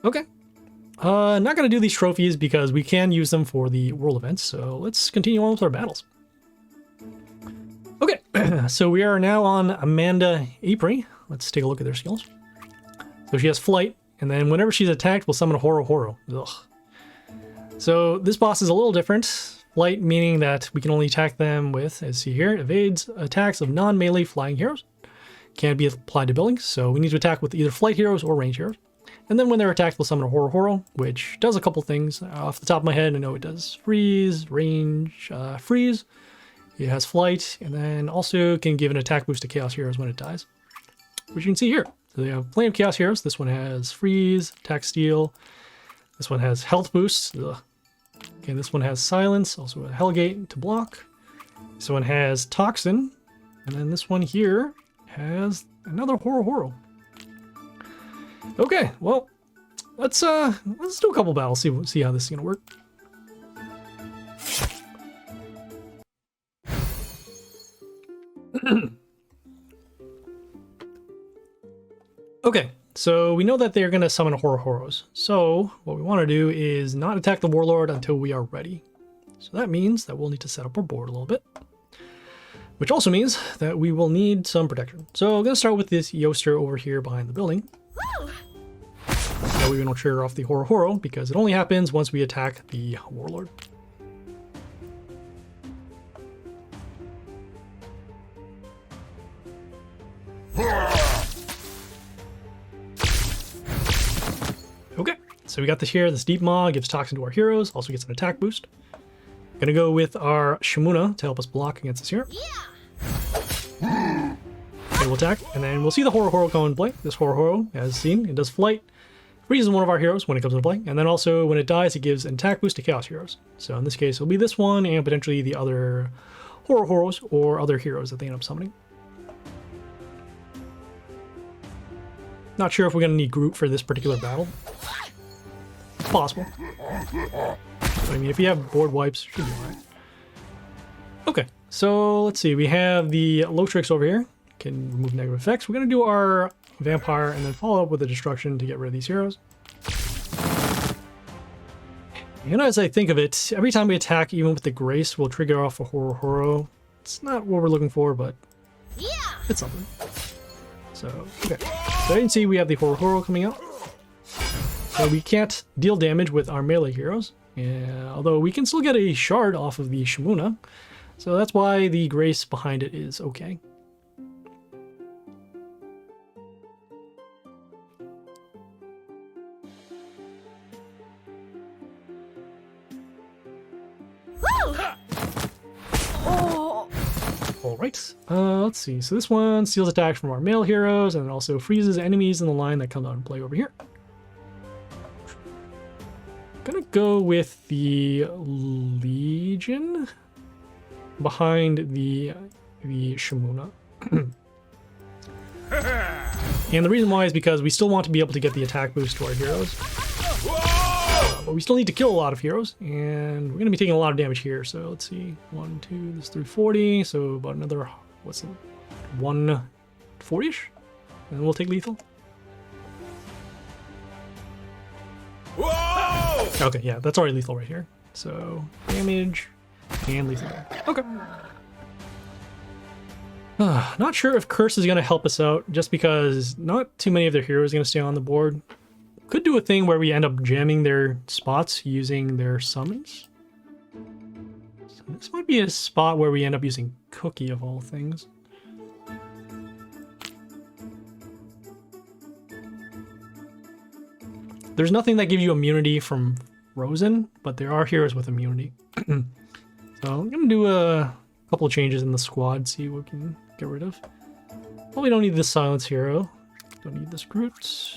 Okay. Not going to do these trophies because we can use them for the world events, so let's continue on with our battles. Okay, so we are now on Amanda Aipree. Let's take a look at their skills. So she has flight, and then whenever she's attacked, we'll summon a Horo-Horo. Ugh. So this boss is a little different. Flight meaning that we can only attack them with, as you see here, evades attacks of non-melee flying heroes. Can't be applied to buildings, so we need to attack with either flight heroes or range heroes. And then when they're attacked, we'll summon a Horo-Horo, which does a couple things. Off the top of my head, I know it does freeze, range, freeze. It has flight, and then also can give an attack boost to Chaos Heroes when it dies, which you can see here. So they have plenty of Chaos Heroes. This one has freeze, attack steal. This one has health boost. Ugh. Okay, this one has silence, also a Hellgate to block. This one has toxin, and then this one here has another Horo-Horo. Okay, well, let's do a couple battles, see how this is gonna work. Okay, so we know that they're gonna summon Horo-Horos. So what we want to do is not attack the Warlord until we are ready. So that means that we'll need to set up our board a little bit, which also means that we will need some protection. So I'm gonna start with this Yoster over here behind the building. That way we don't trigger off the Horo-Horo because it only happens once we attack the Warlord. Okay, so we got this here. This Deep Maw gives toxin to our heroes, also gets an attack boost. Gonna go with our Shimuna to help us block against this here. Okay, we'll attack, and then we'll see the Horo-Horo come into play. This Horo-Horo, as seen, it does flight, freezes one of our heroes when it comes into play, and then also when it dies, it gives an attack boost to Chaos Heroes. So in this case, it'll be this one and potentially the other Horo-Horos or other heroes that they end up summoning. Not sure if we're gonna need Groot for this particular battle. It's possible. But I mean, if you have board wipes, should be alright. Okay, so let's see. We have the Lotrix over here. Can remove negative effects. We're gonna do our Vampire and then follow up with the Destruction to get rid of these heroes. And as I think of it, every time we attack, even with the Grace, we'll trigger off a Horo-Horo. It's not what we're looking for, but it's something. So, okay. So you can see we have the Horo-Horo coming out. So we can't deal damage with our melee heroes, although we can still get a shard off of the Shimuna. So that's why the Grace behind it is okay. Alright, let's see. So this one steals attacks from our male heroes and also freezes enemies in the line that come out and play over here. Gonna go with the Legion behind the Shimuna. And the reason why is because we still want to be able to get the attack boost to our heroes. But we still need to kill a lot of heroes, and we're going to be taking a lot of damage here. So let's see, 1, 2, this is 340, so about another, what's it, 140-ish, and we'll take lethal. Whoa! Okay, yeah, that's already lethal right here. So damage and lethal. Okay. Not sure if Curse is going to help us out, just because not too many of their heroes are going to stay on the board. Could do a thing where we end up jamming their spots using their summons. So this might be a spot where we end up using Cookie of all things. There's nothing that gives you immunity from Frozen, but there are heroes with immunity. So I'm going to do a couple of changes in the squad, see what we can get rid of. Well, we don't need this Silence hero. Don't need this Groot.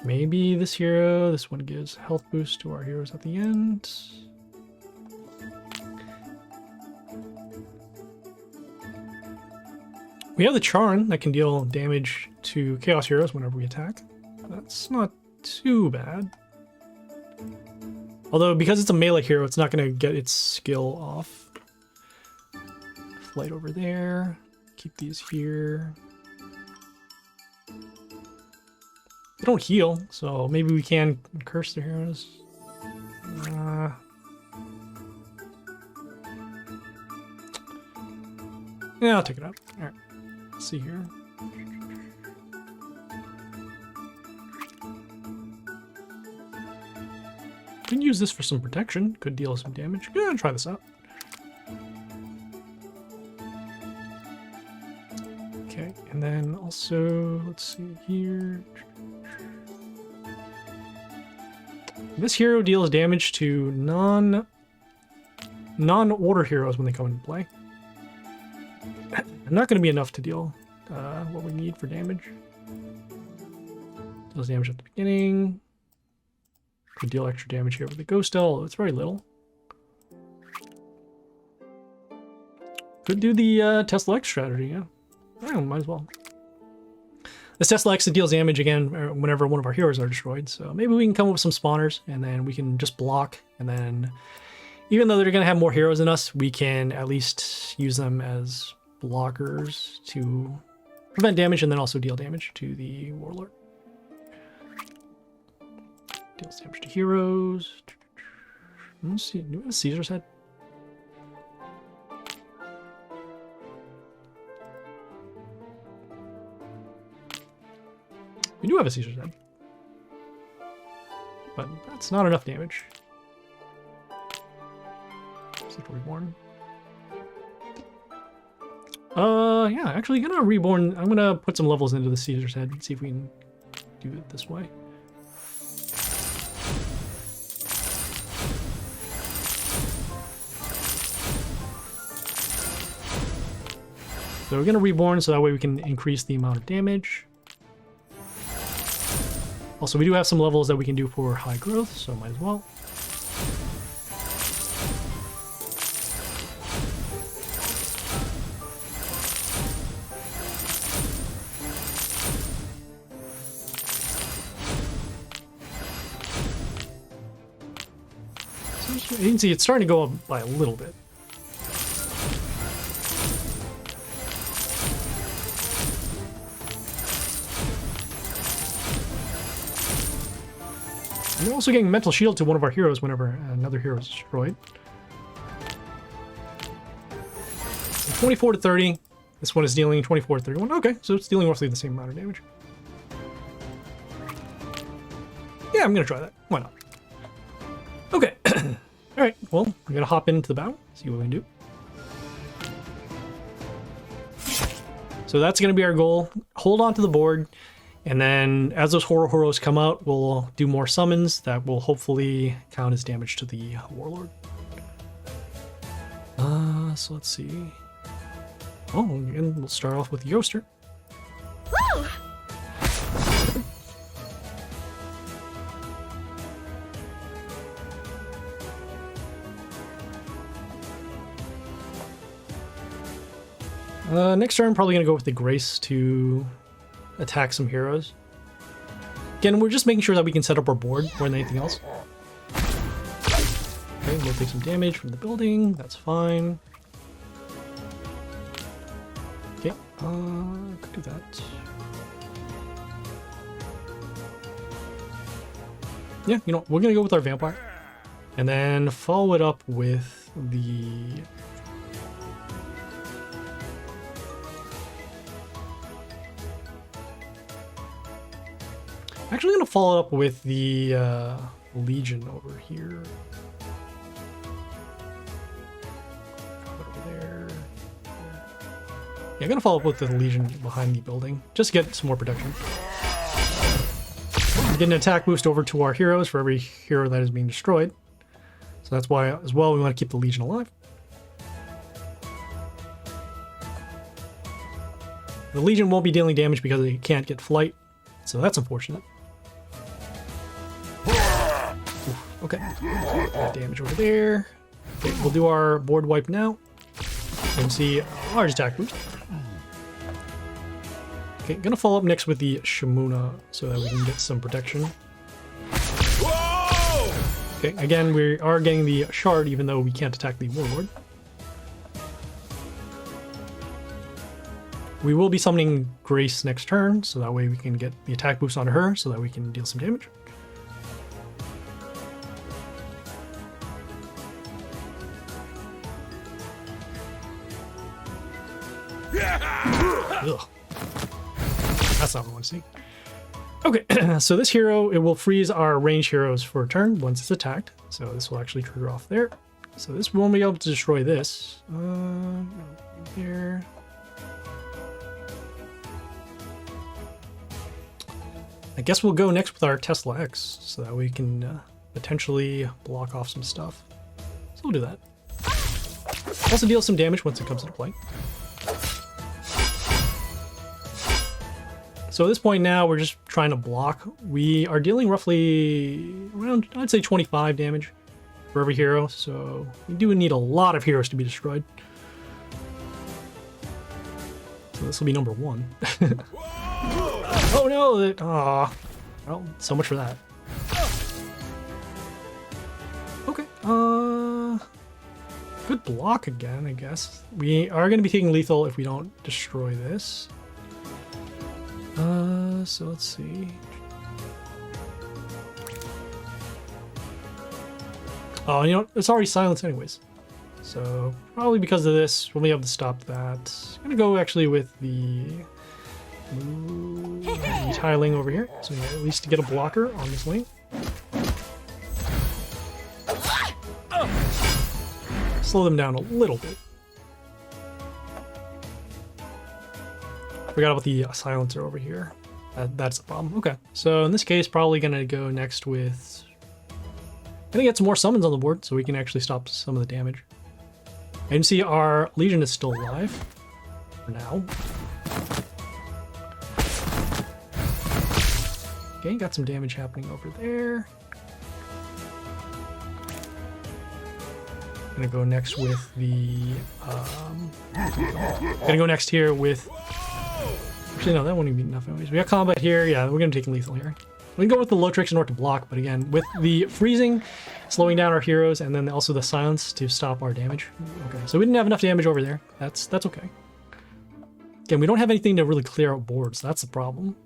Maybe this hero, this one gives health boost to our heroes at the end. We have the Charn that can deal damage to Chaos Heroes whenever we attack. That's not too bad. Although, because it's a melee hero, it's not going to get its skill off. Flight over there. Keep these here. They don't heal, so maybe we can curse their heroes. Yeah, I'll take it out. Alright. Let's see here. Can use this for some protection. Could deal some damage. Yeah, try this out. Okay, and then also, let's see here. This hero deals damage to non-order heroes when they come into play. Not going to be enough to deal what we need for damage. Deals damage at the beginning. Could deal extra damage here with the ghost although it's very little. Could do the Tesla X strategy, yeah. Oh, might as well. This Tesla X deals damage again whenever one of our heroes are destroyed, so maybe we can come up with some spawners and then we can just block, and then even though they're going to have more heroes than us, we can at least use them as blockers to prevent damage and then also deal damage to the warlord. Deals damage to heroes. Let's see, do we have Caesar's head? We do have a Caesar's head. But that's not enough damage. Central Reborn. Yeah, actually gonna reborn. I'm gonna put some levels into the Caesar's head and see if we can do it this way. So we're gonna reborn so that way we can increase the amount of damage. Also, we do have some levels that we can do for high growth, so might as well. So you can see it's starting to go up by a little bit. And we're also getting Mental Shield to one of our heroes whenever another hero is destroyed. So 24 to 30. This one is dealing 24 to 31. Okay, so it's dealing roughly the same amount of damage. Yeah, I'm going to try that. Why not? Okay. Alright, well, I'm going to hop into the battle, see what we can do. So that's going to be our goal. Hold on to the board. And then as those Horo-Horos come out, we'll do more summons that will hopefully count as damage to the warlord. So let's see. Oh, and we'll start off with Yoster. Woo! Next turn, I'm probably going to go with the Grace to attack some heroes. Again, we're just making sure that we can set up our board more than anything else. Okay, we'll take some damage from the building. That's fine. Okay, could do that. Yeah, you know, we're gonna go with our vampire. And then follow it up with the... Actually gonna follow it up with the Legion over here. Over there. Yeah, I'm gonna follow up with the Legion behind the building, just to get some more protection. Get an attack boost over to our heroes for every hero that is being destroyed. So that's why, as well, we want to keep the Legion alive. The Legion won't be dealing damage because they can't get flight, so that's unfortunate. Oof, okay, damage over there. Okay, we'll do our board wipe now. You can see a large attack boost. Okay, gonna follow up next with the Shamuna so that we can get some protection. Okay, again, we are getting the Shard even though we can't attack the Warlord. We will be summoning Grace next turn, so that way we can get the attack boost onto her, so that we can deal some damage. Ugh. That's not what I want to see. Okay, so this hero, it will freeze our ranged heroes for a turn once it's attacked. So this will actually trigger off there. So this won't be able to destroy this. Here. I guess we'll go next with our Tesla X, so that we can potentially block off some stuff. So we'll do that. Also deal some damage once it comes into play. So at this point now, we're just trying to block. We are dealing roughly around, I'd say 25 damage for every hero, so we do need a lot of heroes to be destroyed. So this will be number 1. Oh no! Aw. Well, so much for that. Okay. Good block again, I guess. We are going to be taking lethal if we don't destroy this. So let's see. Oh, you know, it's already silenced anyways. So probably because of this, we'll be able to stop that. I'm gonna go actually with the tiling over here, so yeah, at least to get a blocker on this lane. Slow them down a little bit. Forgot about the silencer over here. That's the problem. Okay, so in this case, probably gonna go next with. Gonna get some more summons on the board, so we can actually stop some of the damage. And you can see our Legion is still alive for now. Okay, got some damage happening over there. Gonna go next with the. Gonna go next here with. Actually, no, that won't even be enough anyways. We got combat here. Yeah, we're gonna take lethal here. We can go with the low tricks in order to block, but again, with the freezing, slowing down our heroes, and then also the silence to stop our damage. Okay, so we didn't have enough damage over there. That's okay. Again, we don't have anything to really clear out boards. That's the problem.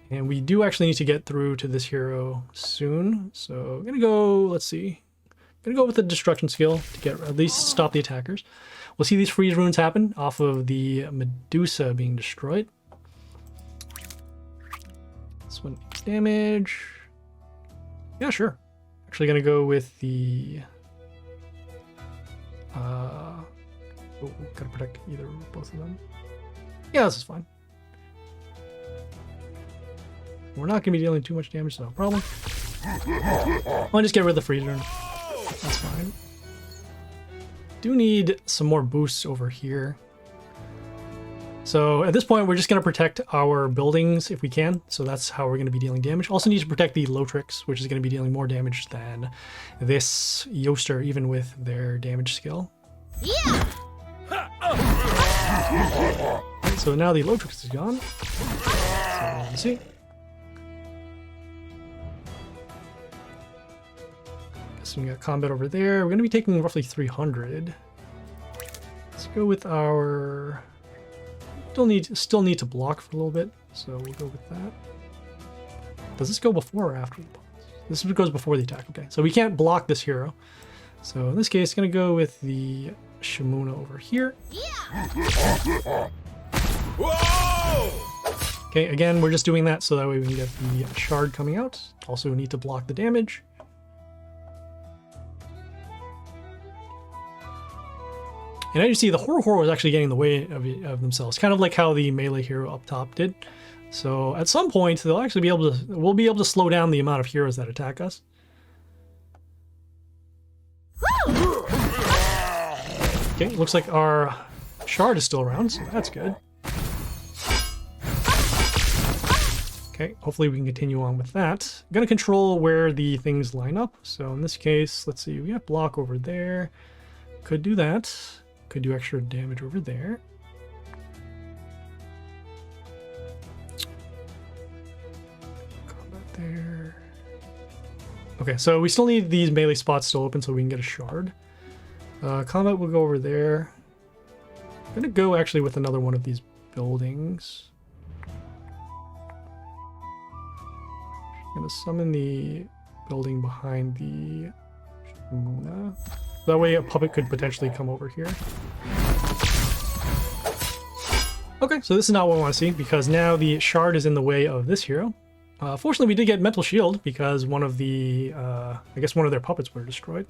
And we do actually need to get through to this hero soon. So I'm gonna go, let's see. I'm gonna go with the destruction skill to get at least stop the attackers. We'll see these freeze runes happen off of the Medusa being destroyed. This one takes damage. Yeah, sure. Actually gonna go with the oh, gotta protect either or both of them. Yeah, this is fine. We're not going to be dealing too much damage, so no problem. I'll just get rid of the freezer. That's fine. Do need some more boosts over here. So at this point, we're just going to protect our buildings if we can. So that's how we're going to be dealing damage. Also need to protect the Lotrix, which is going to be dealing more damage than this Yoster, even with their damage skill. Yeah. Right, so now the Lotrix is gone. So let's see. So we got combat over there. We're going to be taking roughly 300. Let's go with our... Still need to block for a little bit, so we'll go with that. Does this go before or after the boss? This goes before the attack, okay. So we can't block this hero. So in this case, gonna go with the Shimuna over here. Yeah. Okay, again, we're just doing that so that way we can get the shard coming out. Also need to block the damage. And as you see, the Horo-Horo is actually getting in the way of themselves, kind of like how the melee hero up top did. So at some point, they'll actually be able to, we'll be able to slow down the amount of heroes that attack us. Okay, looks like our shard is still around, so that's good. Okay, hopefully we can continue on with that. I'm gonna control where the things line up. So in this case, let's see, we have block over there. Could do that. Could do extra damage over there. Combat there. Okay, so we still need these melee spots still open so we can get a shard. Combat will go over there. I'm gonna go actually with another one of these buildings. I'm gonna summon the building behind the Shimuna. That way a puppet could potentially come over here. Okay, so this is not what I want to see because now the shard is in the way of this hero. Fortunately, we did get Mental Shield because one of the, I guess one of their puppets were destroyed.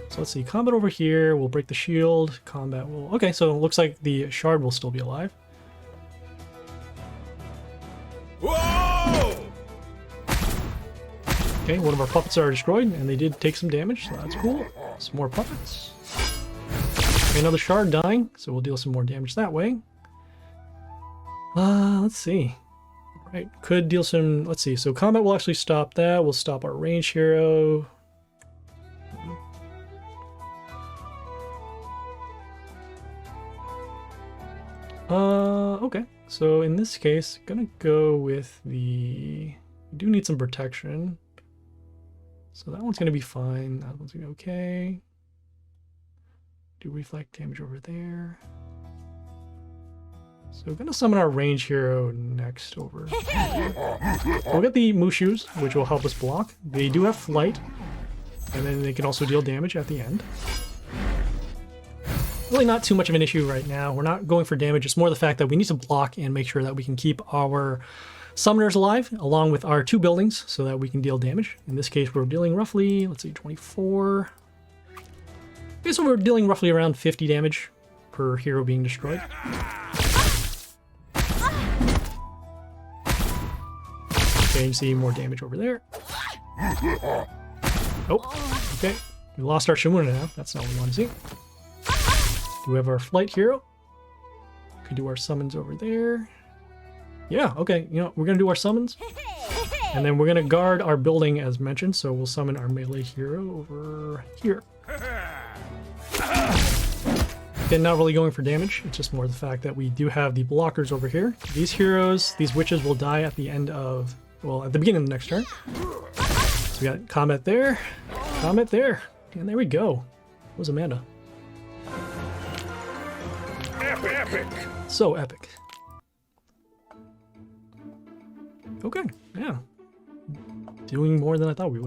So let's see, combat over here, we'll break the shield, combat will... Okay, so it looks like the shard will still be alive. Whoa! Okay, one of our puppets are destroyed, and they did take some damage, so that's cool. Some more puppets. Okay, another shard dying, so we'll deal some more damage that way. Let's see. Right, could deal some... Let's see, so combat will actually stop that. We'll stop our range hero. Okay, so in this case, gonna go with the... We do need some protection. So that one's going to be fine. That one's going to be okay. Do reflect damage over there. So we're going to summon our range hero next over. We'll get the Mushus, which will help us block. They do have flight. And then they can also deal damage at the end. Really not too much of an issue right now. We're not going for damage. It's more the fact that we need to block and make sure that we can keep our summoners alive, along with our two buildings, so that we can deal damage. In this case, we're dealing roughly, let's see, 24. Okay, so we're dealing roughly around 50 damage per hero being destroyed. Okay, you see more damage over there. Oh, okay. We lost our Shimuna now. That's not what we want to see. Do we have our flight hero? Could do our summons over there. Yeah, okay, you know, we're going to do our summons. And then we're going to guard our building as mentioned, so we'll summon our melee hero over here. Again, not really going for damage, it's just more the fact that we do have the blockers over here. These heroes, these witches will die at the end of, well, at the beginning of the next turn. So we got combat there, and there we go. What was Amanda? Epic! So epic. Okay, yeah. Doing more than I thought we would.